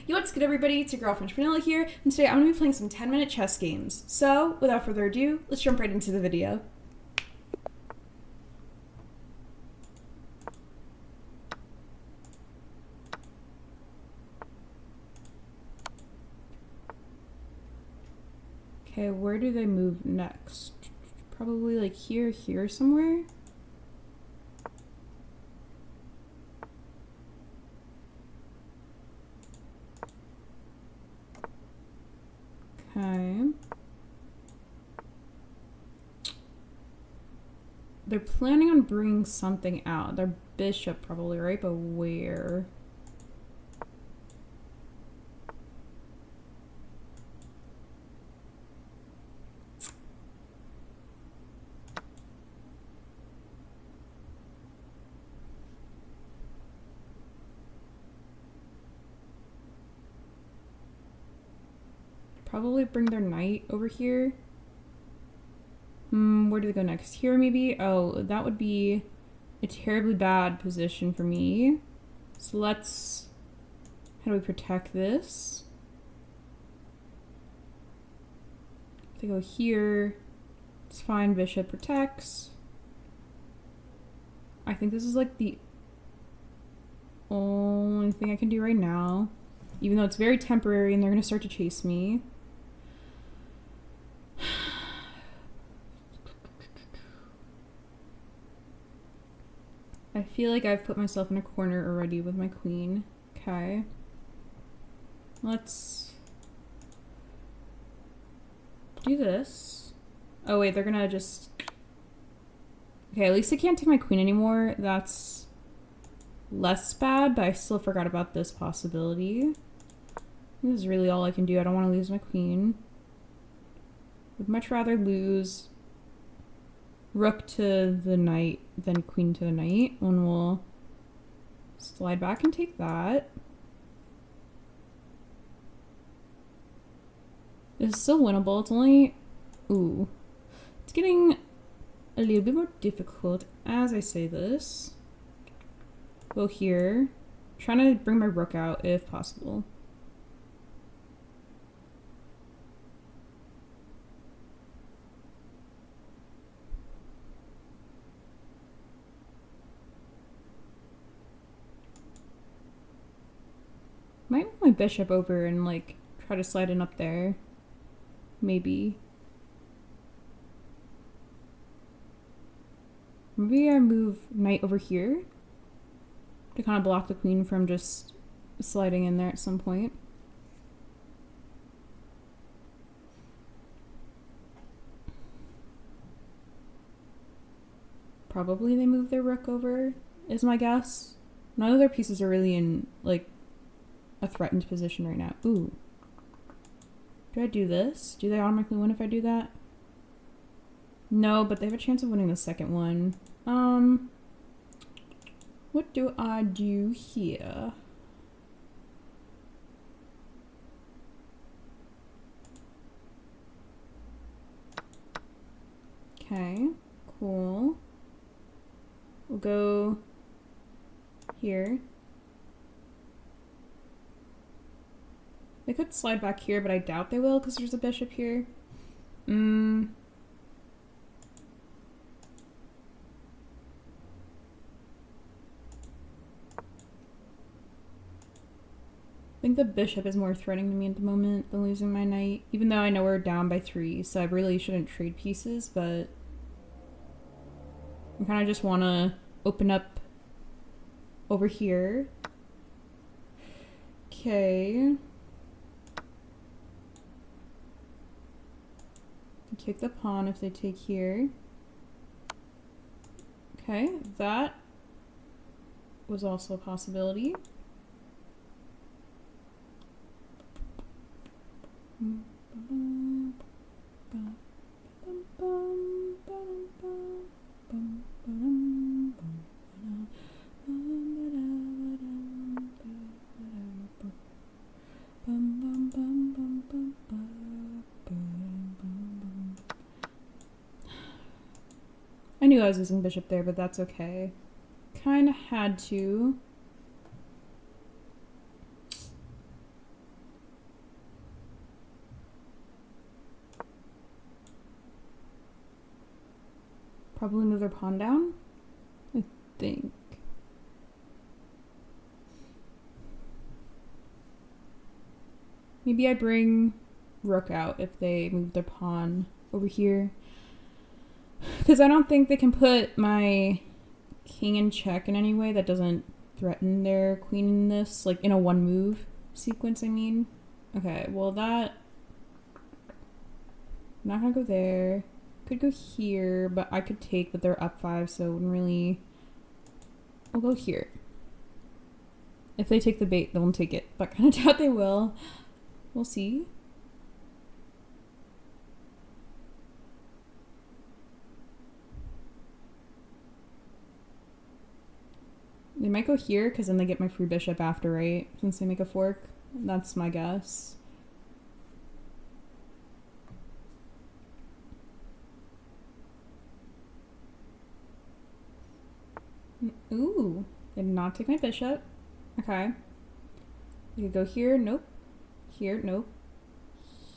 Yo, what's good, everybody? It's your girl French Vanilla here, and today I'm going to be playing some 10-minute chess games. So, without further ado, let's jump right into the video. Okay, where do they move next? Probably like here somewhere? Okay. They're planning on bringing something out. Their bishop probably, right? But where? Probably bring their knight over here. Where do they go next? Here, maybe? Oh, that would be a terribly bad position for me. So let's... How do we protect this? If they go here, it's fine. Bishop protects. I think this is like the only thing I can do right now. Even though it's very temporary and they're going to start to chase me. I feel like I've put myself in a corner already with my queen. Okay. Let's do this. Oh wait, they're gonna just... Okay, at least I can't take my queen anymore. That's less bad, but I still forgot about this possibility. This is really all I can do. I don't want to lose my queen. Would much rather lose rook to the knight than queen to the knight. One will slide back and take that. This is still winnable. It's only... Ooh. It's getting a little bit more difficult as I say this. Go here. Trying to bring my rook out if possible. Might move my bishop over and like try to slide in up there. Maybe. Maybe I move knight over here to kind of block the queen from just sliding in there at some point. Probably they move their rook over, is my guess. None of their pieces are really in like a threatened position right now. Ooh. Do I do this? Do they automatically win if I do that? No, but they have a chance of winning the second one. What do I do here? Okay, cool. We'll go here. They could slide back here, but I doubt they will because there's a bishop here. I think the bishop is more threatening to me at the moment than losing my knight, even though I know we're down by 3, so I really shouldn't trade pieces, but I kind of just want to open up over here. Okay. Kick the pawn if they take here. Okay, that was also a possibility. I knew I was losing bishop there, but that's okay. Kinda had to. Probably move their pawn down, I think. Maybe I bring rook out if they move their pawn over here. Because I don't think they can put my king in check in any way that doesn't threaten their queen in this, like in a one move sequence, I mean. Okay, well that... I'm not gonna go there. Could go here, but I could take, but they're up 5, so it wouldn't really... I'll go here. If they take the bait, they'll take it, but I kind of doubt they will. We'll see. They might go here, because then they get my free bishop after, right? Since they make a fork. That's my guess. Ooh. They did not take my bishop. Okay. You could go here. Nope. Here. Nope.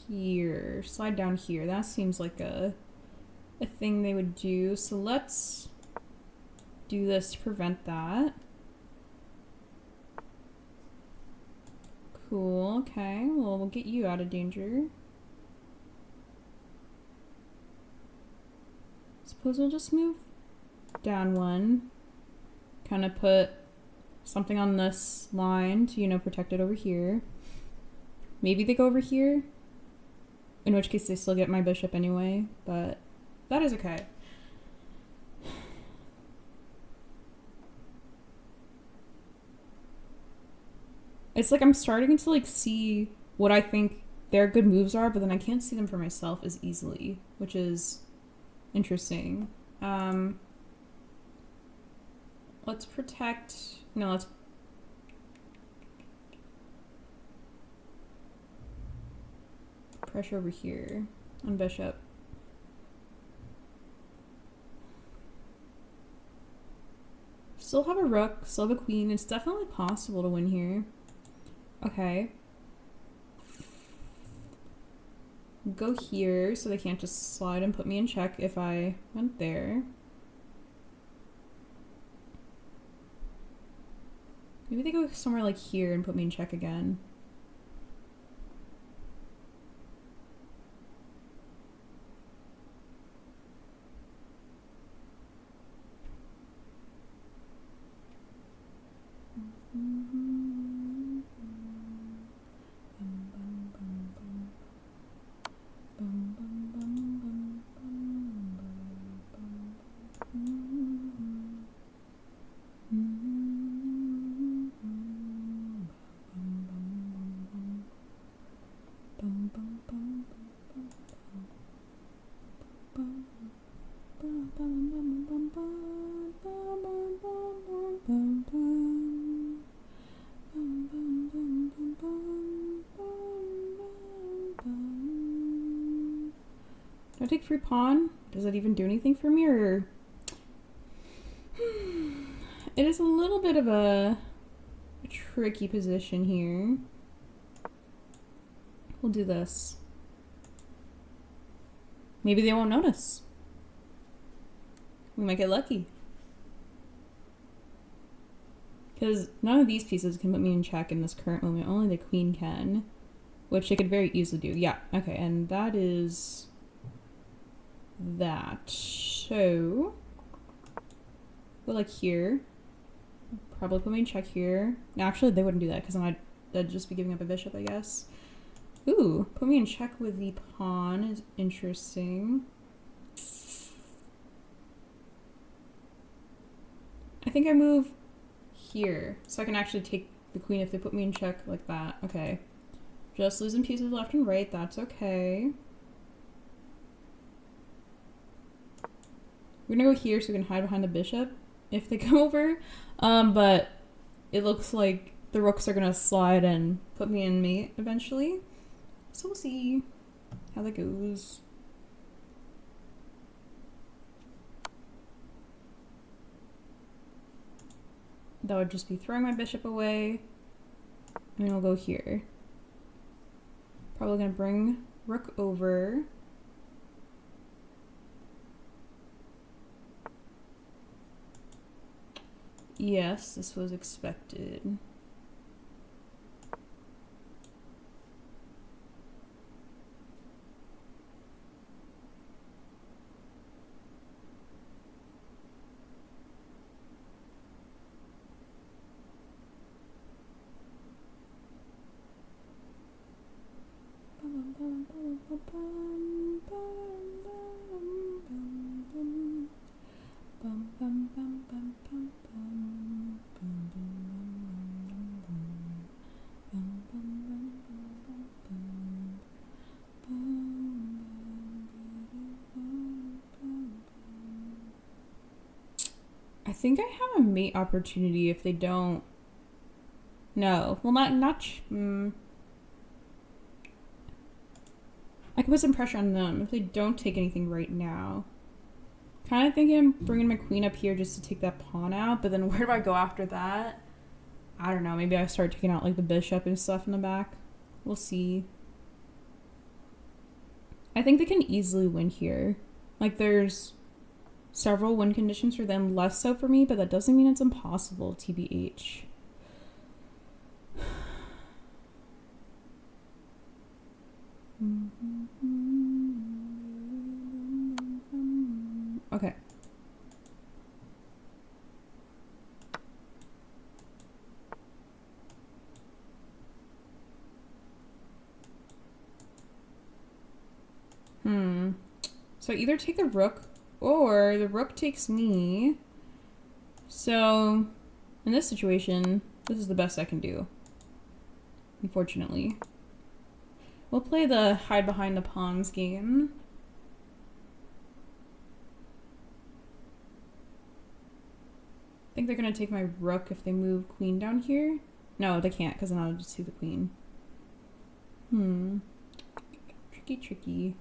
Here. Slide down here. That seems like a thing they would do. So let's do this to prevent that. Cool. Okay. Well, we'll get you out of danger. Suppose we'll just move down one. Kind of put something on this line to, you know, protect it over here. Maybe they go over here. In which case they still get my bishop anyway, but that is okay. It's like I'm starting to like see what I think their good moves are, but then I can't see them for myself as easily, which is interesting. Let's protect... No, let's... pressure over here on bishop. Still have a rook, still have a queen. It's definitely possible to win here. Okay. Go here so they can't just slide and put me in check if I went there. Maybe they go somewhere like here and put me in check again. Do I take free pawn? Does that even do anything for me, or... It is a little bit of a tricky position here. We'll do this. Maybe they won't notice. We might get lucky. Because none of these pieces can put me in check in this current moment. Only the queen can. Which they could very easily do. Yeah, okay, and that is... that. So... go like here. Probably put me in check here. No, actually, they wouldn't do that because they'd just be giving up a bishop, I guess. Ooh, put me in check with the pawn is interesting. I think I move here so I can actually take the queen if they put me in check like that. Okay. Just losing pieces left and right. That's okay. We're gonna go here so we can hide behind the bishop if they come over. But it looks like the rooks are gonna slide and put me in mate eventually. So we'll see how that goes. That would just be throwing my bishop away. And we'll go here. Probably gonna bring rook over. Yes, this was expected. I think I have a mate opportunity if they don't. No, well, not. I can put some pressure on them if they don't take anything right now. Kind of thinking I'm bringing my queen up here just to take that pawn out, but then where do I go after that? I don't know. Maybe I start taking out like the bishop and stuff in the back. We'll see. I think they can easily win here. Like there's several win conditions for them, less so for me, but that doesn't mean it's impossible, TBH. Okay. So I either take the rook or the rook takes me. So in this situation, this is the best I can do, unfortunately. We'll play the hide behind the pawns game. I think they're gonna take my rook if they move queen down here. No, they can't, because then I'll just see the queen. Tricky, tricky.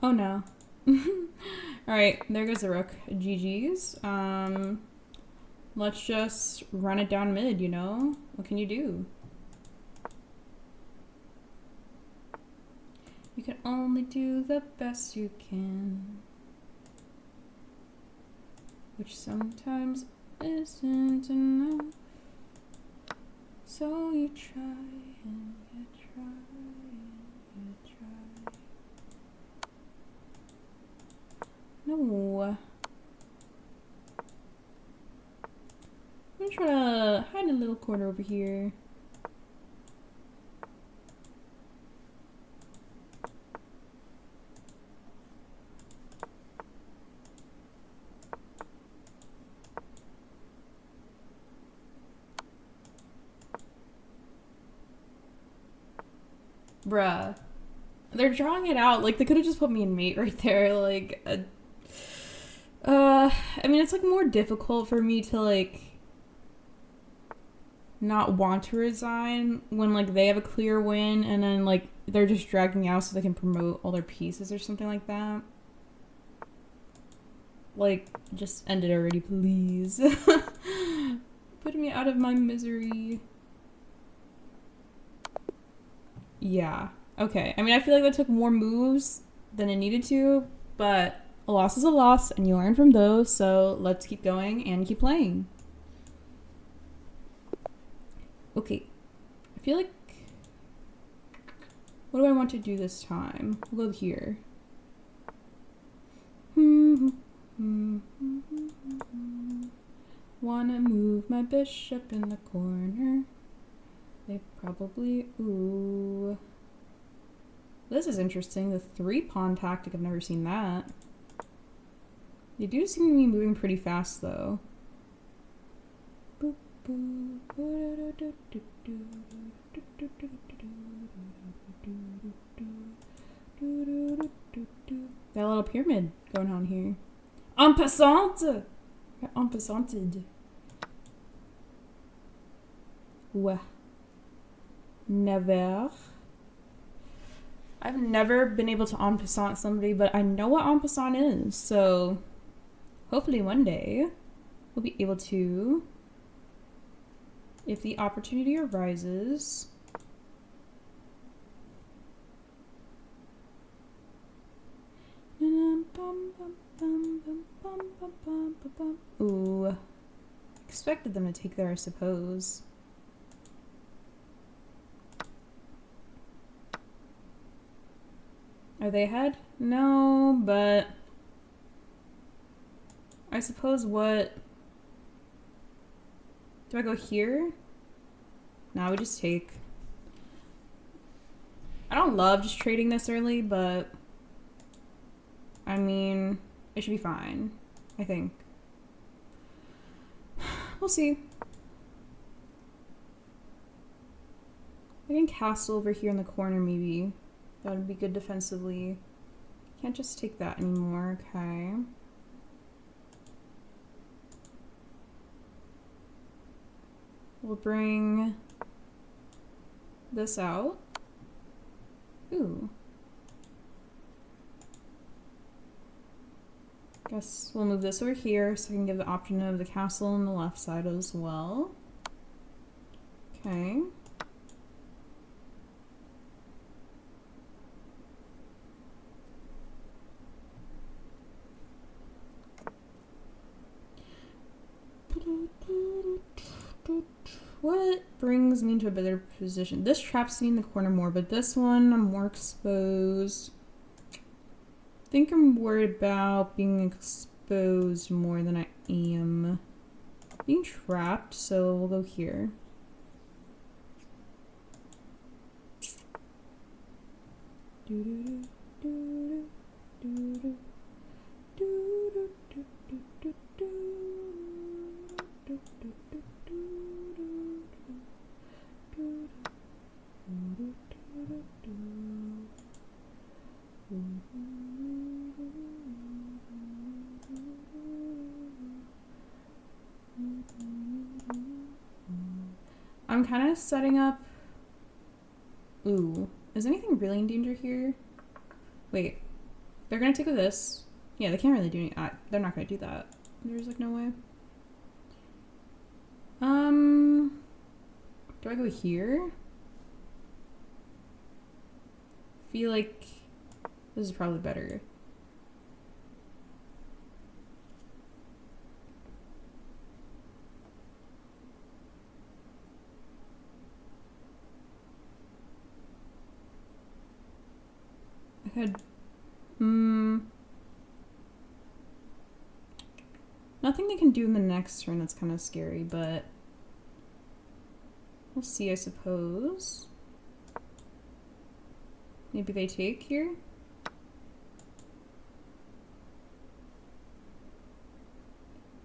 Oh no. Alright, there goes the rook. GG's. Let's just run it down mid, you know? What can you do? You can only do the best you can. Which sometimes isn't enough. So you try and you try and you try. No. I'm gonna try to hide in a little corner over here. Bruh. They're drawing it out. Like, they could have just put me in mate right there. Like, I mean, it's, like, more difficult for me to, like, not want to resign when, like, they have a clear win and then, like, they're just dragging out so they can promote all their pieces or something like that. Like, just end it already, please. Put me out of my misery. Yeah. Okay. I mean, I feel like that took more moves than it needed to, but a loss is a loss, and you learn from those, so let's keep going and keep playing. Okay. I feel like... What do I want to do this time? We'll go here. Wanna move my bishop in the corner. They probably... Ooh. This is interesting. The 3-pawn tactic, I've never seen that. They do seem to be moving pretty fast, though. That little pyramid going on here. En passant! En passanted. Ouais. Never. I've never been able to en passant somebody, but I know what en passant is, so hopefully one day we'll be able to, if the opportunity arises. Ooh. Expected them to take there, I suppose. Are they ahead? No, but I suppose what... Do I go here? No, we just take... I don't love just trading this early, but I mean, it should be fine, I think. We'll see. I can castle over here in the corner, maybe. That would be good defensively. Can't just take that anymore, okay. We'll bring this out. Ooh. Guess we'll move this over here so I can give the option of the castle on the left side as well. Okay. What brings me into a better position? This traps me in the corner more, but this one I'm more exposed. I think I'm worried about being exposed more than I am being trapped, so we'll go here. I'm kind of setting up... Ooh. Is anything really in danger here? Wait. They're going to take with this. Yeah, they can't really do any... they're not going to do that. There's like no way. Do I go here? Feel like this is probably better. I could... Nothing they can do in the next turn that's kind of scary, but... We'll see, I suppose. Maybe they take here?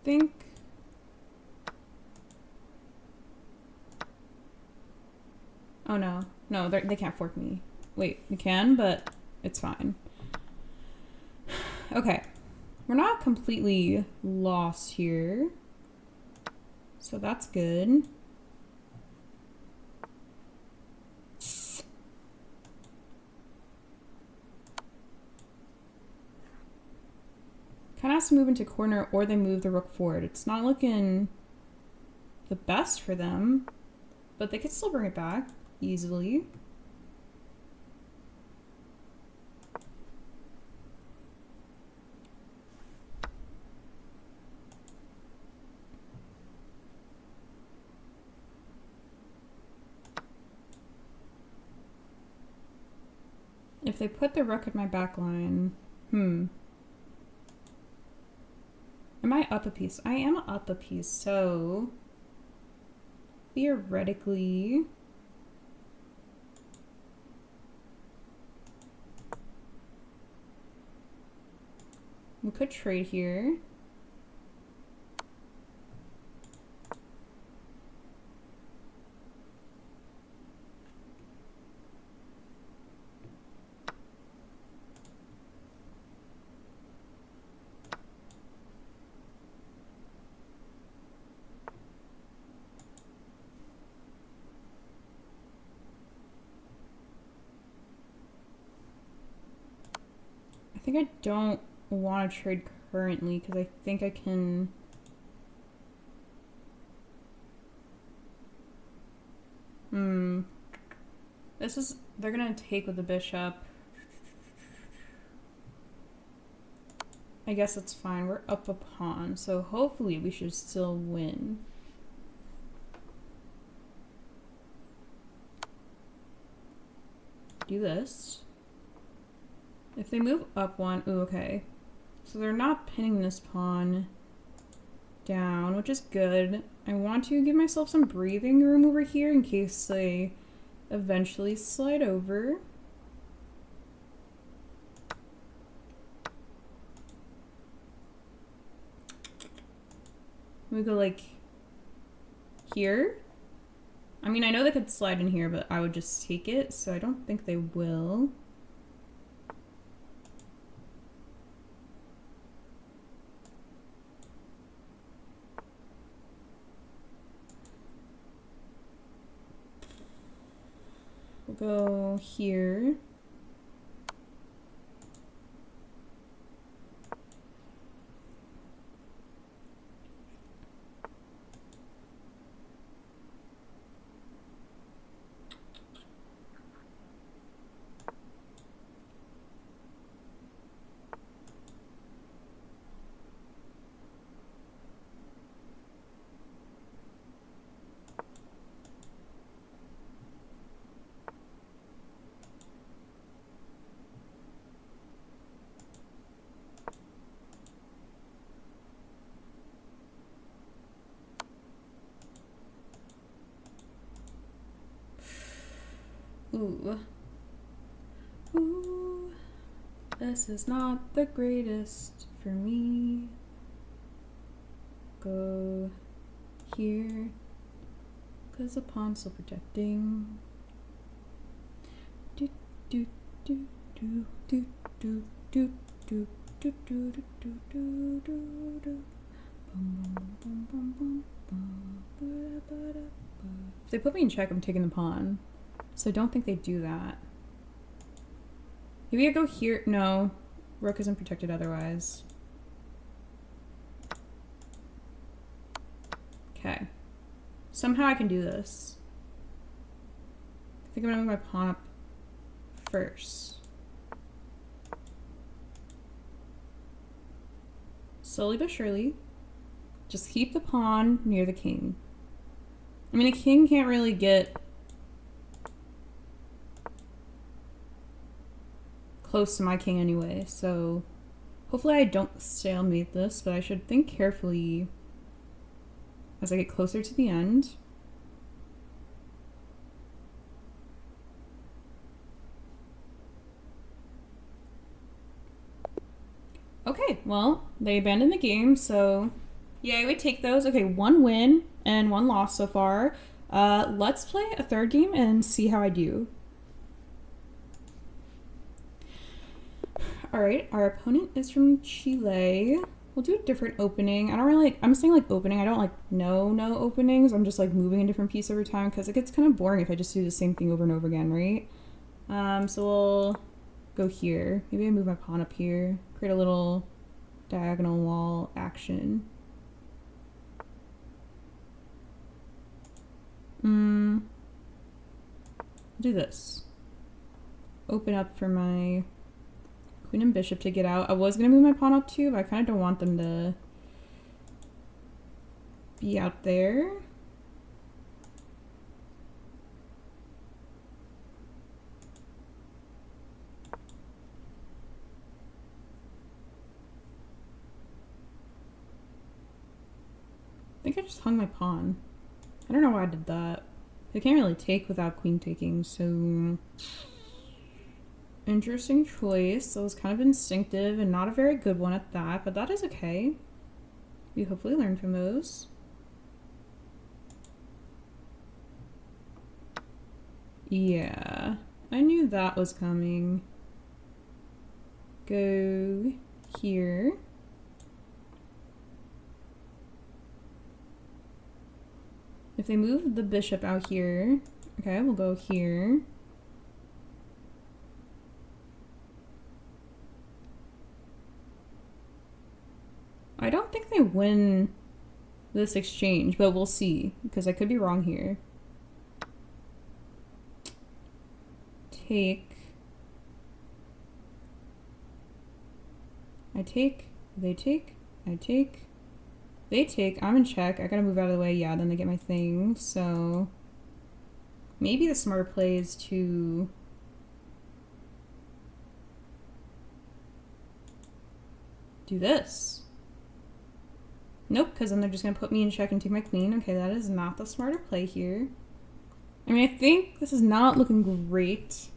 Think... Oh no. No, they can't fork me. Wait, they can, but it's fine. Okay. We're not completely lost here. So that's good. Kind of has to move into corner or they move the rook forward. It's not looking the best for them, but they could still bring it back easily. If they put the rook at my back line, Am I up a piece? I am up a piece, so theoretically we could trade here. I think I don't want to trade currently because I think I can... This is... They're gonna take with the bishop. I guess that's fine. We're up a pawn, so hopefully we should still win. Do this. If they move up one, ooh, okay. So they're not pinning this pawn down, which is good. I want to give myself some breathing room over here in case they eventually slide over. We go like here. I mean, I know they could slide in here, but I would just take it, so I don't think they will. We'll go here. Ooh. Ooh. This is not the greatest for me. Go here. Cause the pawn's still protecting. Do do do do do do do do do do do do do do. If they put me in check, I'm taking the pawn. So I don't think they do that. Maybe I go here. No. Rook isn't protected otherwise. Okay. Somehow I can do this. I think I'm gonna move my pawn up first. Slowly but surely. Just keep the pawn near the king. I mean, a king can't really get close to my king anyway, so hopefully I don't stalemate this, but I should think carefully as I get closer to the end. Okay, well, they abandoned the game, so yeah, I would take those. Okay, 1 win and 1 loss so far. Let's play a third game and see how I do. Alright, our opponent is from Chile. We'll do a different opening. I don't really like, I'm saying like opening. I don't like no openings. I'm just like moving a different piece every time because it gets kind of boring if I just do the same thing over and over again, right? So we'll go here. Maybe I move my pawn up here. Create a little diagonal wall action. Do this. Open up for my queen and bishop to get out. I was gonna move my pawn up too, but I kind of don't want them to be out there. I think I just hung my pawn. I don't know why I did that. I can't really take without queen taking, so interesting choice. That was kind of instinctive and not a very good one at that, but that is okay. We hopefully learn from those. Yeah, I knew that was coming. Go here. If they move the bishop out here, okay, we'll go here. I don't think they win this exchange, but we'll see, because I could be wrong here. Take. I take They take, I take, they take, I'm in check, I gotta move out of the way, yeah, then they get my thing, so maybe the smarter play is to do this. Nope, because then they're just gonna put me in check and take my queen. Okay, that is not the smarter play here. I mean, I think this is not looking great.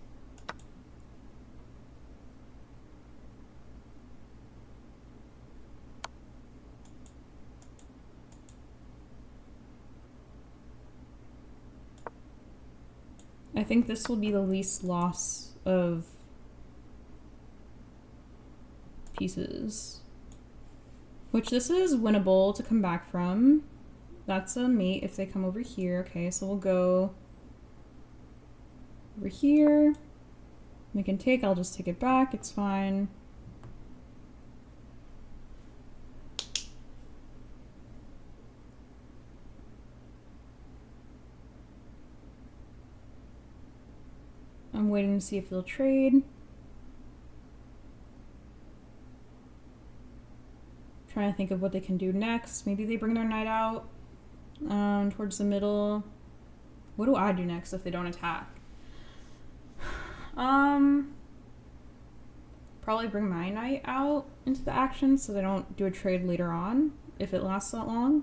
I think this will be the least loss of pieces. Which this is winnable to come back from. That's a mate if they come over here. Okay, so we'll go over here. They can take, I'll just take it back, it's fine. I'm waiting to see if they'll trade. Trying to think of what they can do next. Maybe they bring their knight out towards the middle. What do I do next if they don't attack? Probably bring my knight out into the action so they don't do a trade later on if it lasts that long.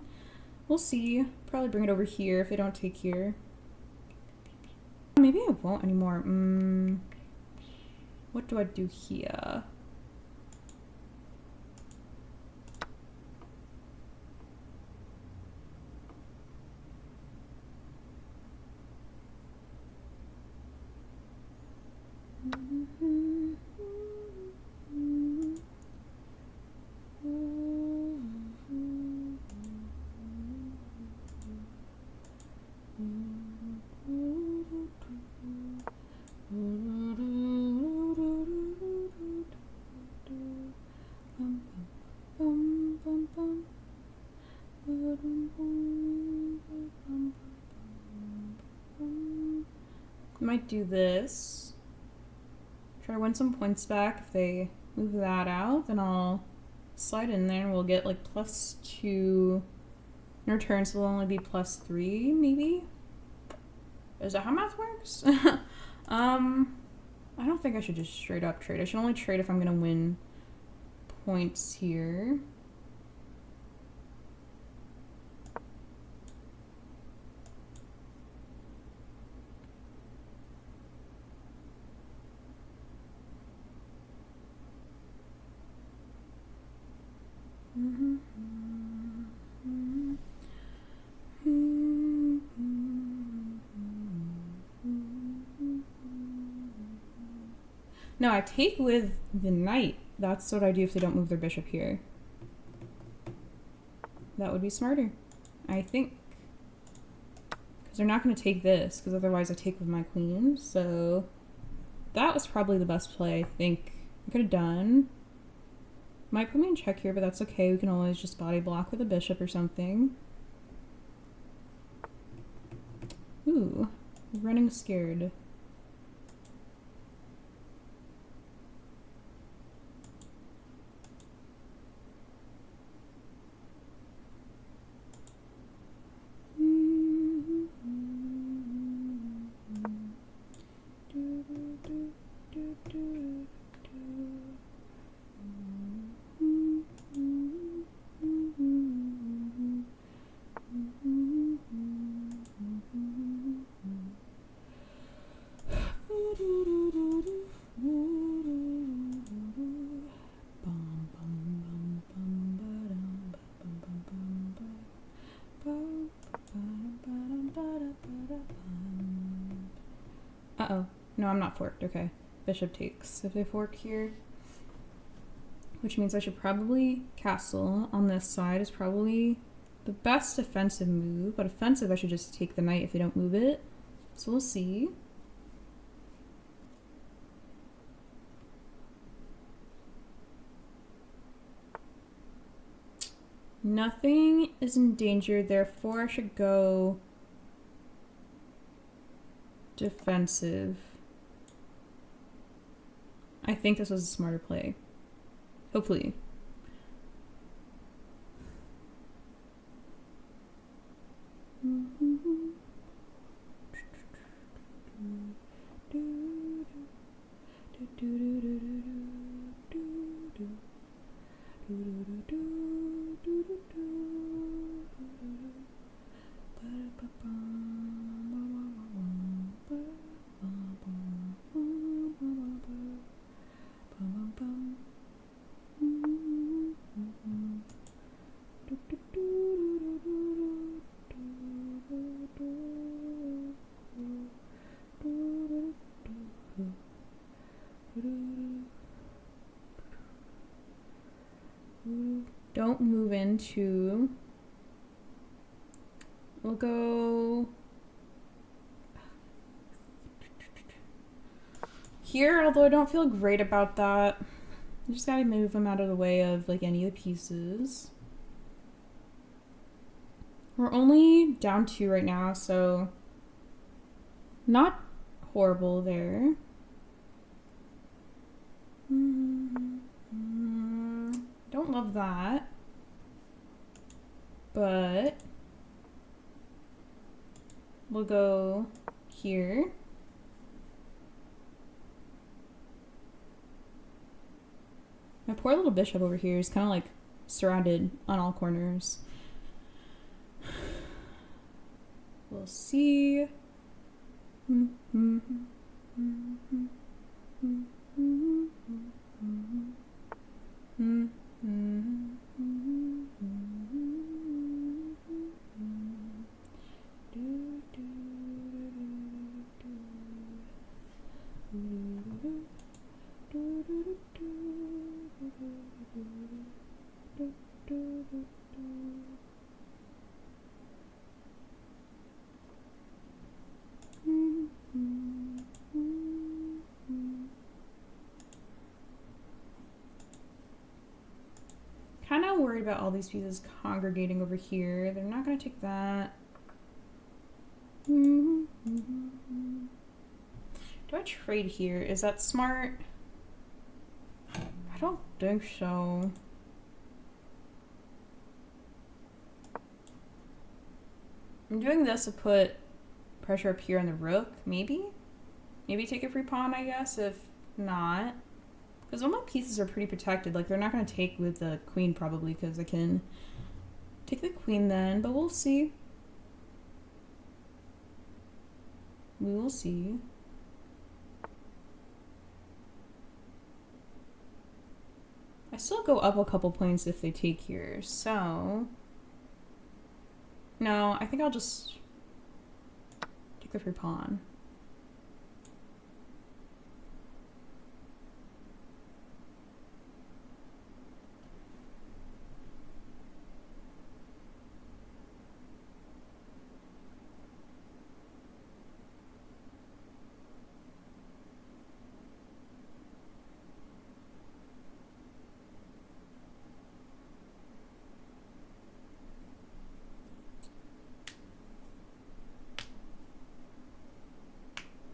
We'll see. Probably bring it over here if they don't take here. Maybe I won't anymore. What do I do here? Might do this. Try to win some points back. If they move that out, then I'll slide in there and we'll get like +2 in return, so we'll only be +3, maybe? Is that how math works? I don't think I should just straight up trade. I should only trade if I'm gonna win points here. No, I take with the knight. That's what I do if they don't move their bishop here. That would be smarter, I think. Because they're not going to take this, because otherwise I take with my queen. So that was probably the best play, I think. I could have done. Might put me in check here, but that's okay. We can always just body block with a bishop or something. Ooh, running scared. Uh-oh. No, I'm not forked. Okay. Bishop takes. If they fork here, which means I should probably castle on this side is probably the best defensive move, but offensive I should just take the knight if they don't move it. So we'll see. Nothing is in danger, therefore I should go defensive. I think this was a smarter play. Hopefully. Don't move into. We'll go here, although I don't feel great about that. I just gotta move them out of the way of like any of the pieces. We're only down 2 right now, so not horrible there. Don't love that, but we'll go here. My poor little bishop over here is kind of like surrounded on all corners. We'll see. Kind of worried about all these pieces congregating over here. They're not going to take that. Do I trade here? Is that smart? I don't think so. I'm doing this to put pressure up here on the rook, maybe? Maybe take a free pawn, I guess, if not. Because all my pieces are pretty protected. Like, they're not going to take with the queen, probably, because I can take the queen then, but we'll see. We will see. I still go up a couple points if they take here, so... No, I think I'll just take the free pawn.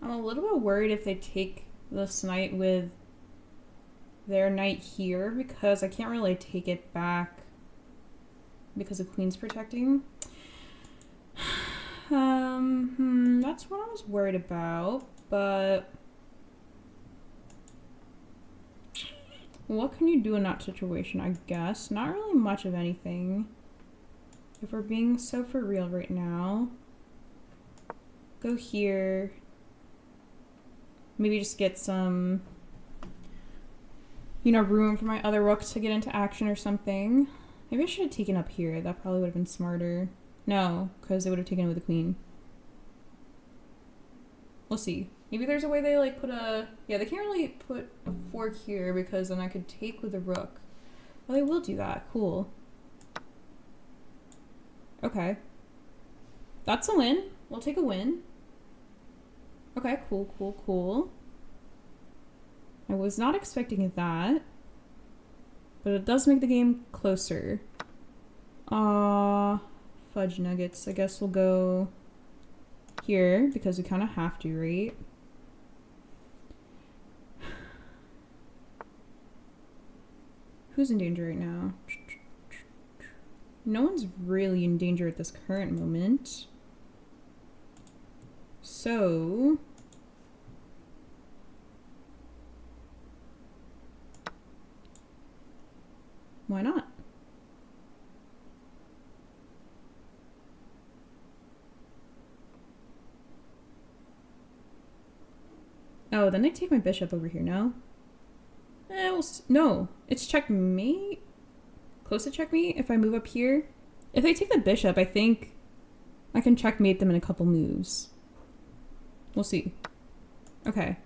I'm a little bit worried if they take this knight with their knight here, because I can't really take it back because the queen's protecting. That's what I was worried about, but what can you do in that situation, I guess? Not really much of anything. If we're being so for real right now. Go here. Maybe just get some, you know, room for my other rook to get into action or something. Maybe I should have taken up here. That probably would have been smarter. No, because they would have taken it with the queen. We'll see. Maybe there's a way they like put a... Yeah, they can't really put a fork here because then I could take with the rook. Well, they will do that. Cool. Okay. That's a win. We'll take a win. Okay, cool, cool, cool. I was not expecting that, but it does make the game closer. Fudge nuggets. I guess we'll go here because we kind of have to, right? Who's in danger right now? No one's really in danger at this current moment. So, Why not? Oh, then they take my bishop over here, no? No, it's checkmate. Close to checkmate if I move up here. If they take the bishop, I think I can checkmate them in a couple moves. We'll see. Okay.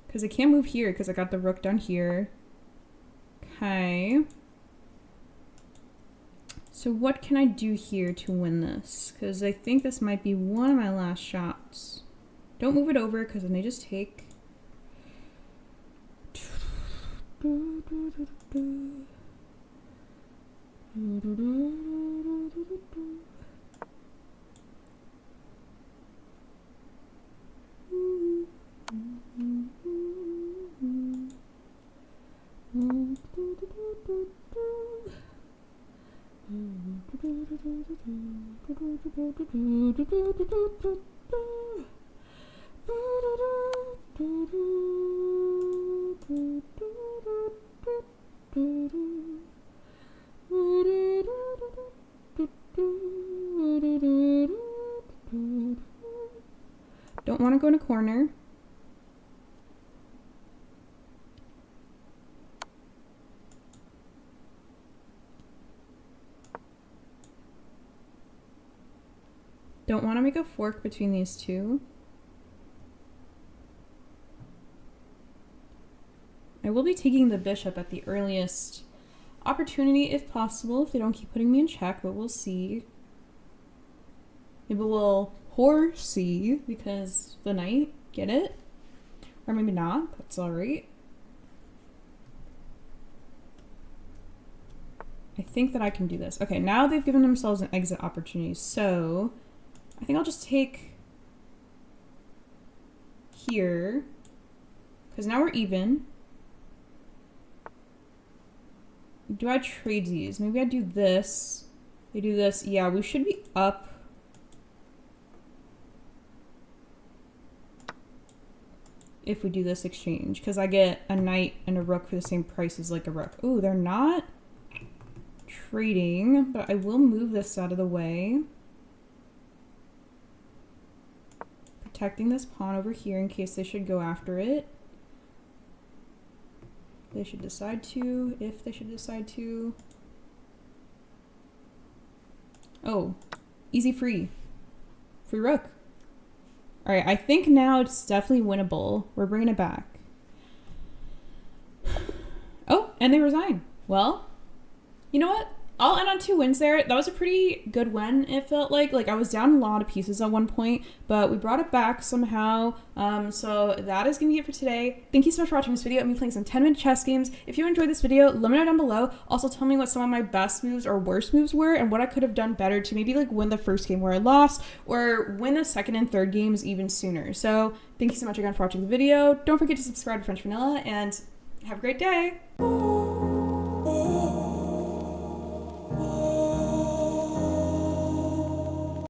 Because I can't move here because I got the rook down here. Okay. So what can I do here to win this? Because I think this might be one of my last shots. Don't move it over because then they just take. Don't want to go in a corner. Don't want to make a fork between these two. I will be taking the bishop at the earliest opportunity if possible, if they don't keep putting me in check, but we'll see. Maybe we'll horsey because the knight, get it? Or maybe not, that's alright. I think that I can do this. Okay, now they've given themselves an exit opportunity, so I think I'll just take here, because now we're even. Do I trade these? Maybe I do this. They do this. Yeah, we should be up. If we do this exchange, because I get a knight and a rook for the same price as like a rook. Ooh, they're not trading, but I will move this out of the way. Protecting this pawn over here in case they should go after it. They should decide to, if they should decide to. Oh, easy free. Free rook. All right, I think now it's definitely winnable. We're bringing it back. Oh, and they resign. Well, you know what? I'll end on 2 wins there. That was a pretty good win, it felt like. Like, I was down a lot of pieces at one point, but we brought it back somehow. So that is going to be it for today. Thank you so much for watching this video. I'm playing some 10-minute chess games. If you enjoyed this video, let me know down below. Also, tell me what some of my best moves or worst moves were and what I could have done better to maybe, like, win the first game where I lost or win the second and third games even sooner. So thank you so much again for watching the video. Don't forget to subscribe to French Vanilla, and have a great day.